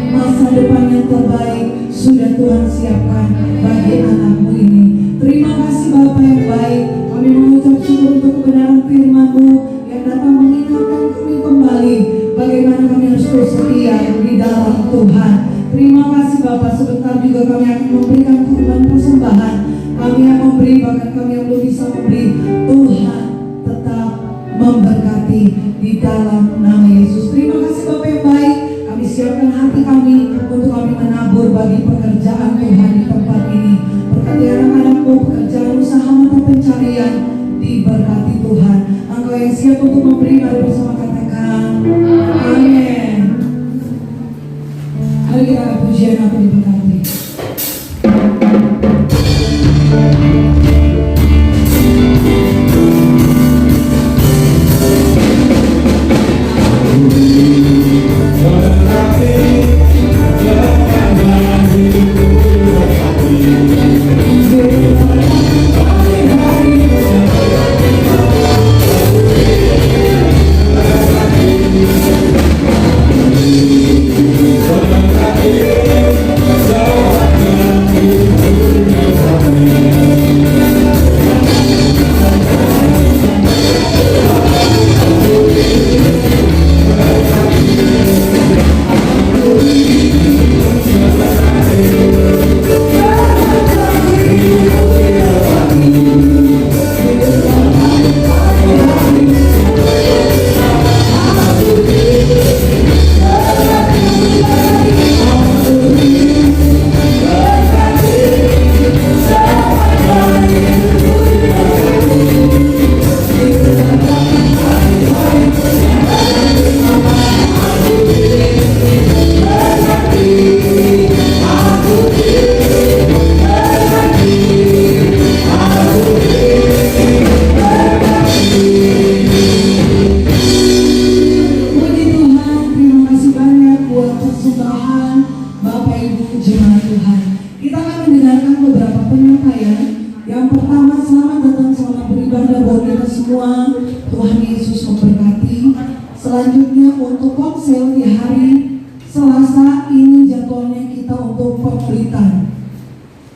Masa depan yang terbaik sudah Tuhan siapkan bagi anak-Mu ini. Terima kasih Bapa yang baik. Kami mengucap syukur untuk kebenaran firman-Mu yang datang mengingatkan kami kembali bagaimana kami harus terus setia di dalam Tuhan. Terima kasih Bapak. Sebentar juga kami akan memberikan korban persembahan. Kami yang memberi, bahkan kami yang belum bisa memberi, Tuhan tetap memberkati di dalam nama Yesus. Terima kasih Bapak yang baik. Kami siapkan hati kami untuk kami menabur bagi pekerjaan Tuhan di tempat ini. Berkati anak-anak-Mu, pekerjaan usaha mata pencarian diberkati Tuhan. Engkau yang siap untuk memberi, mari bersama katakan amin. Mari kita ada pujian apa diberkati.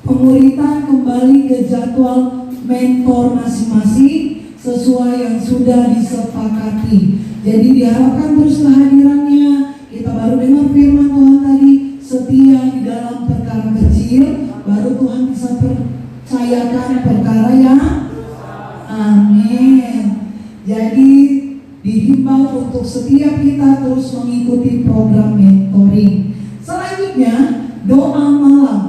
Pemuritan kembali ke jadwal mentor masing-masing sesuai yang sudah disepakati. Jadi diharapkan terus kehadirannya. Kita baru dengar firman Tuhan tadi, setia di dalam perkara kecil, baru Tuhan bisa percayakan perkara yang amin. Jadi dihimbau untuk setiap kita terus mengikuti program mentoring. Selanjutnya doa malam.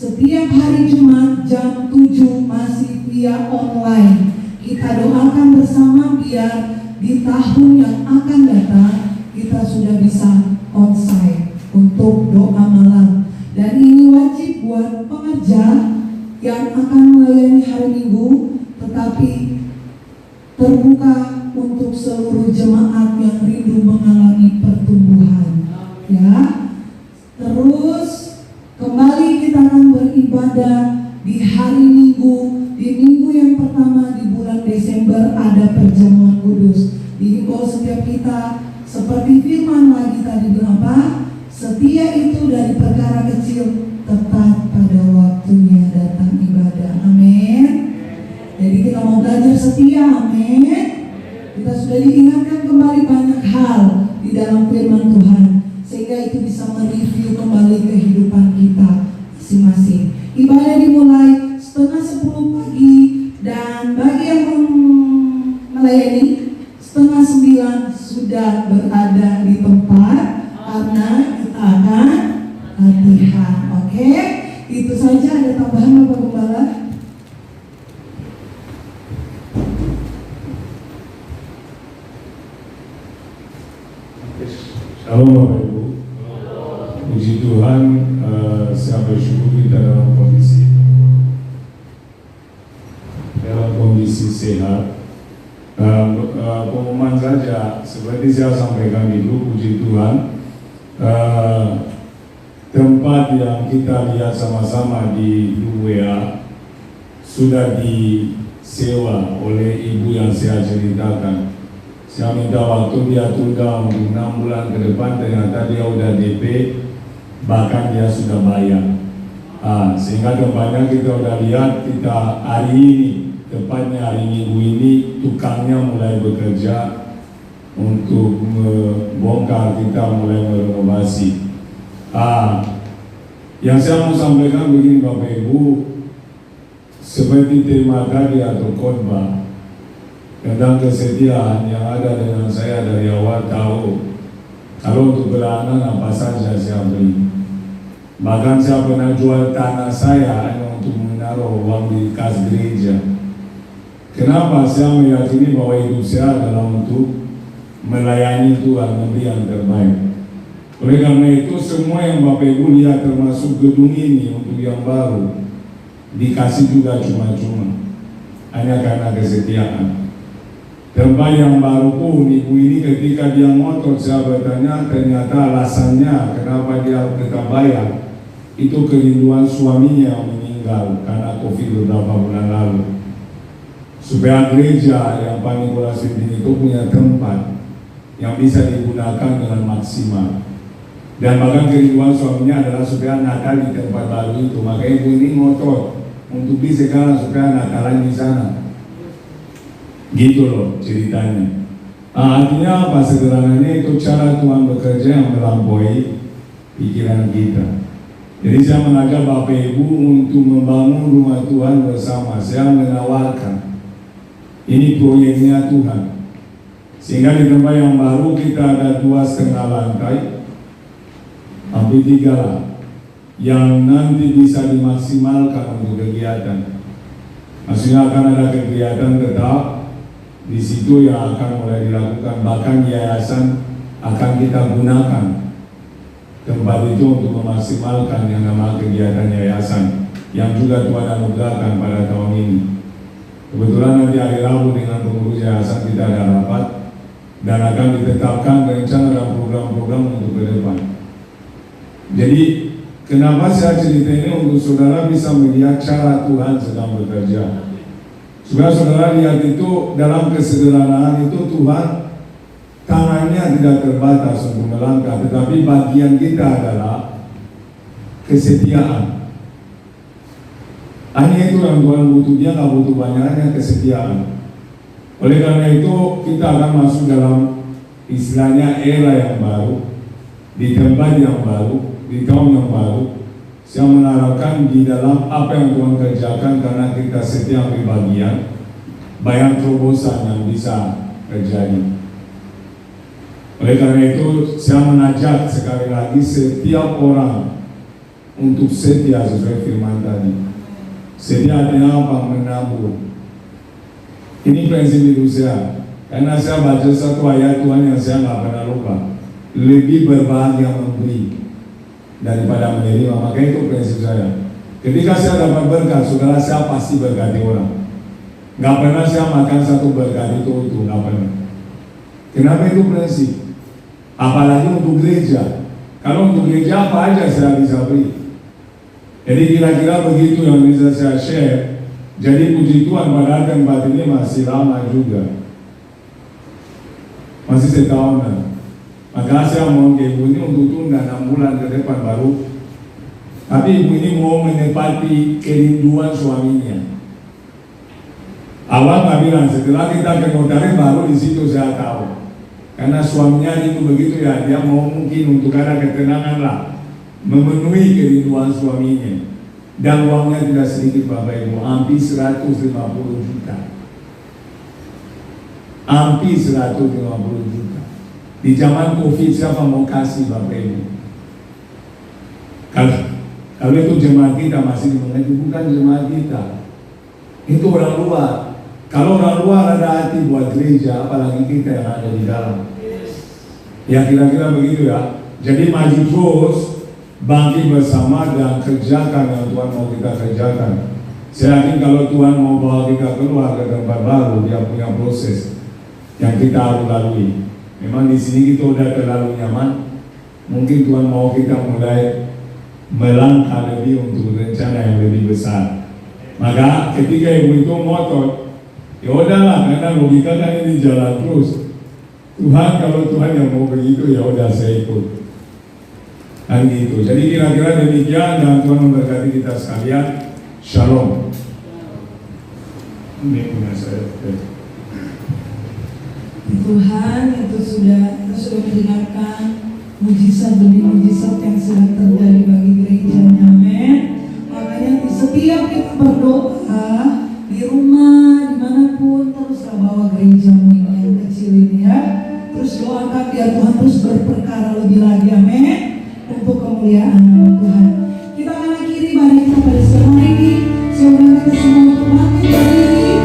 Setiap hari Jumat jam 7 masih via online. Kita doakan bersama biar di tahun yang akan datang kita sudah bisa onsite untuk doa malam. Dan ini wajib buat pekerja yang akan melayani hari Minggu, tetapi terbuka untuk seluruh jemaat yang rindu mengalami pertumbuhan. Ya. Terus kembali kita akan beribadah di hari Minggu. Di minggu yang pertama di bulan Desember ada perjamuan kudus. Dihimbau setiap kita seperti firman lagi tadi berapa? Setia itu dari perkara kecil, tepat pada waktunya datang ibadah. Amin. Jadi kita mau belajar setia. Amin. Kita sudah diingatkan kembali banyak hal di dalam firman Tuhan, sehingga itu bisa mereview kembali kehidupan kita masing-masing. Ibadah dimulai 9:30 pagi, dan bagi yang melayani 8:30 sudah berada di tempat karena kita akan latihan. Oke, itu saja. Ada tambahan Bapak Gembala? Shalom Bapak Ibu. puji Tuhan, saya bersyukur kita dalam kondisi sehat. Pengumuman saja, seperti saya sampaikan dulu, puji Tuhan, tempat yang kita lihat sama-sama di WA sudah disewa oleh ibu yang saya ceritakan. Saya minta waktu dia tunda untuk 6 bulan ke depan, ternyata dia udah DP, bahkan dia sudah bayar. Sehingga tempatnya kita udah lihat, kita hari ini, tepatnya hari Minggu ini, tukangnya mulai bekerja untuk membongkar, kita mulai merenovasi. Yang saya mau sampaikan begini Bapak Ibu, seperti tema tadi atau khotbah tentang kesetiaan yang ada dengan saya dari awal tahu, kalau untuk beranak apa saja saya beli. Bahkan saya pernah jual tanah saya hanya untuk menaruh uang di kas gereja. Kenapa? Saya meyakini bahwa hidup saya adalah untuk melayani Tuhan, memberi yang terbaik. Oleh karena itu semua yang Bapak Ibu lihat termasuk gedung ini untuk yang baru dikasih juga cuma-cuma, hanya karena kesetiaan. Tempat yang baru pun ibu ini ketika dia ngotot, saya bertanya, ternyata alasannya kenapa dia tetap bayar itu kerinduan suaminya yang meninggal karena COVID beberapa bulan lalu, supaya gereja yang Pak Nikolas Pimpin itu punya tempat yang bisa digunakan dengan maksimal. Dan bahkan kerinduan suaminya adalah supaya Natal di tempat baru itu. Makanya ibu ini ngotot untuk beli sekarang supaya Natalan di sana. Gitu loh ceritanya. Artinya apa? Sederhananya itu cara Tuhan bekerja yang melampaui pikiran kita. Jadi saya mengajak Bapak Ibu untuk membangun rumah Tuhan bersama. Saya menawarkan, ini proyeknya Tuhan. Sehingga di tempat yang baru kita ada 2,5 lantai, hampir 3 lah, yang nanti bisa dimaksimalkan untuk kegiatan. Maksudnya akan ada kegiatan tetap di situ yang akan mulai dilakukan, bahkan yayasan akan kita gunakan tempat itu untuk memaksimalkan yang nama kegiatan yayasan yang juga Tuhan anugerahkan pada tahun ini. Kebetulan nanti hari Rabu dengan pengurus yayasan kita ada rapat dan akan ditetapkan rencana dan program-program untuk ke depan. Jadi kenapa saya cerita ini untuk saudara bisa melihat cara Tuhan sedang bekerja. Supaya saudara lihat itu dalam kesederhanaan itu Tuhan tangannya tidak terbatas untuk melangkah, tetapi bagian kita adalah kesetiaan. Hanya itu yang Tuhan butuh, dia nggak butuh banyaknya kesetiaan. Oleh karena itu kita akan masuk dalam istilahnya era yang baru, di tempat yang baru, di tahun yang baru. Saya mengharapkan di dalam apa yang Tuhan kerjakan, karena kita setiap bagian banyak terobosan yang bisa terjadi. Oleh karena itu saya mengajak sekali lagi setiap orang untuk setia sesuai firman tadi. Setia artinya apa? Menabur. Ini prinsip hidup saya. Karena saya baca satu ayat Tuhan yang saya nggak pernah lupa. Lebih berbahagia memberi daripada menerima. Maka itu prinsip saya. Ketika saya dapat berkat, saudara, saya pasti berkati orang. Gak pernah saya makan satu berkat itu, gak pernah. Kenapa itu prinsip? Apalagi untuk gereja. Kalau untuk gereja apa aja saya bisa beri. Jadi kira-kira begitu yang bisa saya share. Jadi puji Tuhan pada tempat ini masih lama juga. Masih setahunan. Maka saya mohon ke ibu ini untuk tunda 6 bulan ke depan baru. Tapi ibu ini mau menepati kerinduan suaminya. Awal nggak bilang, setelah kita ke notaris baru di situ saya tahu. Karena suaminya itu begitu ya, dia mau mungkin untuk ada ketenangan lah, memenuhi kerinduan suaminya. Dan uangnya tidak sedikit Bapak Ibu, hampir 150 juta. Hampir 150 juta. Di zaman COVID siapa mau kasih Bapak Ibu? Kalau itu jemaat kita masih mengerti, bukan jemaat kita. Itu orang luar. Kalau orang luar ada hati buat gereja, apalagi kita yang ada di dalam. Ya kira-kira begitu ya. Jadi maju terus, bangkit bersama dan kerjakan yang Tuhan mau kita kerjakan. Saya yakin kalau Tuhan mau bawa kita keluar ke tempat baru, dia punya proses yang kita harus lalui. Memang di sini kita udah terlalu nyaman. Mungkin Tuhan mau kita mulai melangkah lebih untuk rencana yang lebih besar. Maka ketika ibu itu ngotot, ya udahlah, karena logika kan ini jalan terus. Tuhan, kalau Tuhan yang mau begitu, ya udah saya ikut. Kan gitu. Jadi kira-kira demikian, dan Tuhan memberkati kita sekalian. Shalom. Ini punya saya. Tuhan, itu kita sudah mendengarkan mujizat demi mujizat yang sedang terjadi bagi gerejanya, amin. Makanya setiap kita berdoa di rumah, dimanapun, teruslah bawa gerejamu ini yang kecil ini ya. Terus doakan biar Tuhan terus berperkara lebih lagi, amin. Untuk kemuliaan nama Tuhan. Kita akan akhiri mari kita pada siang hari ini. Saya undang kita semua untuk bangkit berdiri.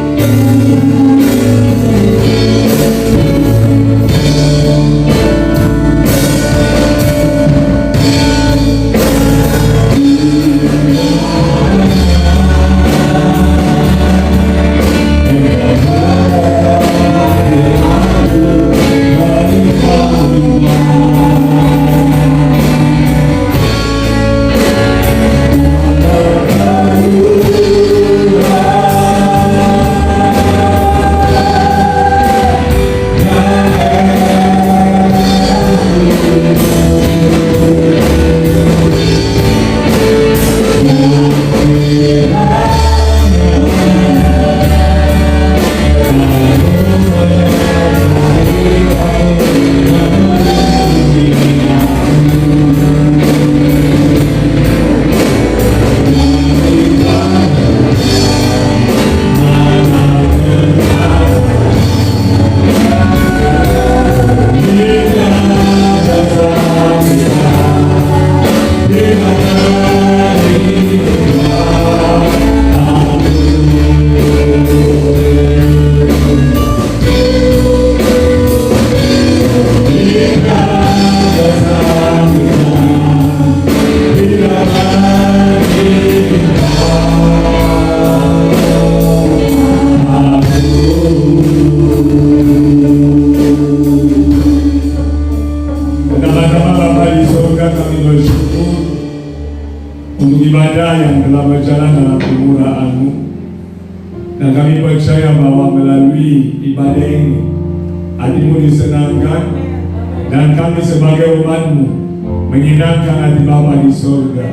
Menyenangkan hati Bapa di surga.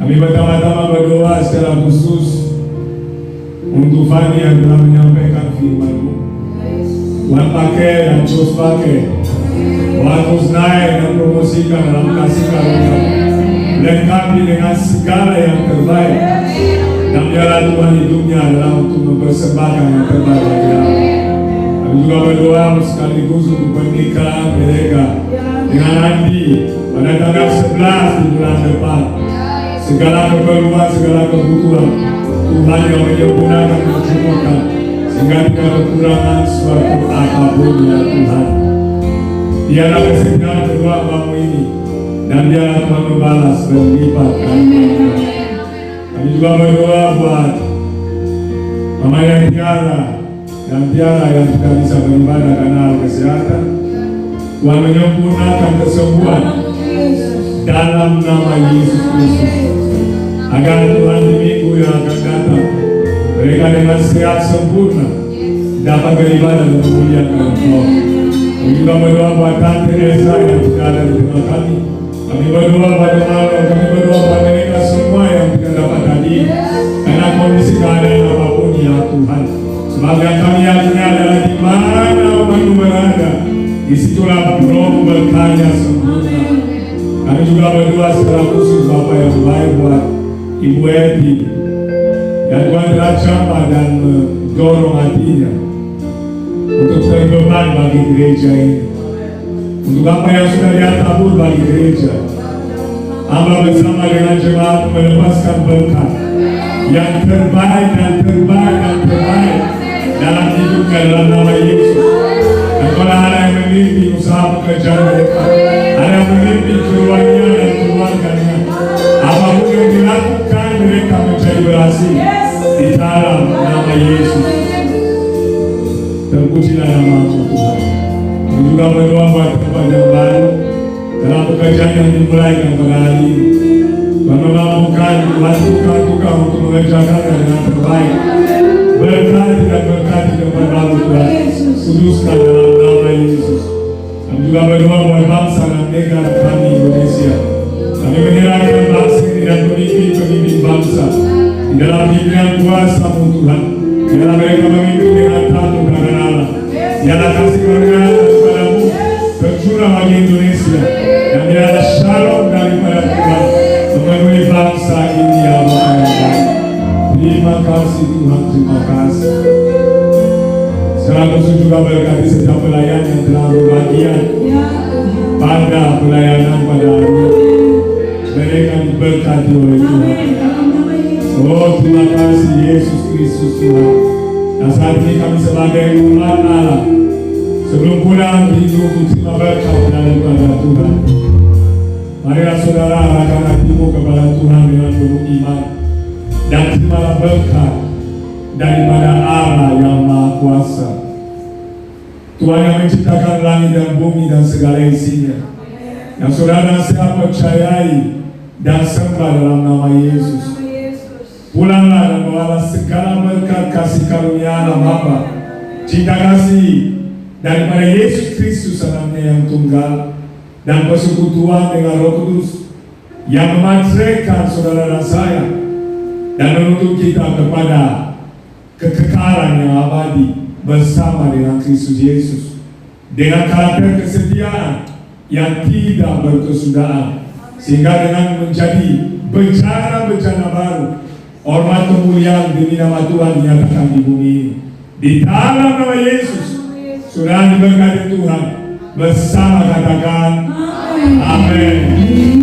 Kami pertama-tama berdoa secara khusus untuk Fani yang telah menyampaikan firman-Mu. Tuhan pakai dan terus pakai. Tuhan terus naik dan promosikan dalam kasih karunia. Lengkapi dengan segala yang terbaik. Dan biarlah Tuhan hidupnya adalah untuk mempersembahkan yang terbaik bagi kami. Kami juga berdoa sekaligus untuk pernikahan mereka dengan Andi pada tanggal 11 di bulan depan. Segala keperluan, segala kebutuhan Tuhan yang menyempurnakan, mencukupkan, sehingga tidak kekurangan suatu apapun ya Tuhan. Biarlah kesedihan kedua hambamu ini, dan biarlah Tuhan membalas berlipat kali. Kami juga berdoa buat Mama yang Tiara dan Tiara yang tidak bisa beribadah karena hal kesehatan. Tuhan menyempurnakan kesembuhan dalam nama Yesus Kristus, agar Tuhan di minggu yang akan datang mereka dengan sehat sempurna dapat beribadah dan memuliakan Engkau. Kami juga berdoa buat Tante Esa yang tidak ada di tengah kami. Kami berdoa pada malam, kami berdoa pada mereka semua yang tidak dapat hadir karena kondisi keadaan apapun ya Tuhan. Sebagian kami yakin adalah di mana orang berada, disitulah roh berkarya sempurna. Kami juga berdoa secara khusus Bapak yang baik buat Ibu Edi yang Tuhan telah capai dan mendorong hatinya untuk terbeban bagi gereja ini, untuk apa yang sudah dia tabur bagi gereja. Hamba bersama dengan jemaat melepaskan berkat yang terbaik dan terbaik dan terbaik dalam hidupnya dalam nama Yesus. Dan kalau ada yang memiliki usaha pekerjaan mereka, ada yang memiliki keluarga dan keluarga dilakukan mereka menjadi berhasil di dalam nama Yesus. Terpujilah nama-Mu Tuhan. Kami juga berdoa buat tempat yang baru dalam pekerjaan yang dimulaikan pada hari ini. Tuhan memampukan tukang untuk mengerjakannya dengan terbaik. Berkati dan berkati tempat baru Tuhan. Kuduskan dalam nama Yesus. Kami juga berdoa buat bangsa dan negara kami Indonesia. Kami menyerahkan bangsa ini dan pemimpin bangsa di dalam pimpinan kuasa-Mu Tuhan. Biarlah mereka memimpin dengan tangguh karena Allah. Biarlah kasih karunia kepada-Mu tercurah bagi Indonesia. Dan biarlah shalom daripada Tuhan memenuhi bangsa ini ya Allah yang baik. Terima kasih Tuhan, terima kasih. Secara khusus juga berkati setiap pelayan yang telah berbagian pada pelayanan pada hari ini. Mereka diberkati oleh Tuhan. Oh, terima kasih Yesus Kristus Tuhan. Dan saat ini kami sebagai umat Allah, sebelum pulang hidup terima berkat daripada Tuhan. Marilah saudara arahkan hatimu kepada Tuhan dengan penuh iman dan terimalah berkat daripada Allah yang Maha Kuasa. Tuhan yang menciptakan langit dan bumi dan segala isinya, yang saudara siap percayai dan sembah dalam nama Yesus. Pulanglah dan bawalah segala berkat kasih karunia Allah Bapa, cinta kasih daripada Yesus Kristus anaknya yang tunggal, dan persekutuan dengan Roh Kudus yang memasrahkan saudara dan saya dan menuntun kita kepada kekekalan yang abadi bersama dengan Kristus Yesus, dengan karakter kesetiaan yang tidak berkesudahan, sehingga dengan menjadi bencana-bencana baru, hormat kemuliaan demi nama Tuhan dinyatakan di bumi ini. Di dalam nama Yesus, sudah diberkati Tuhan bersama, katakan amin.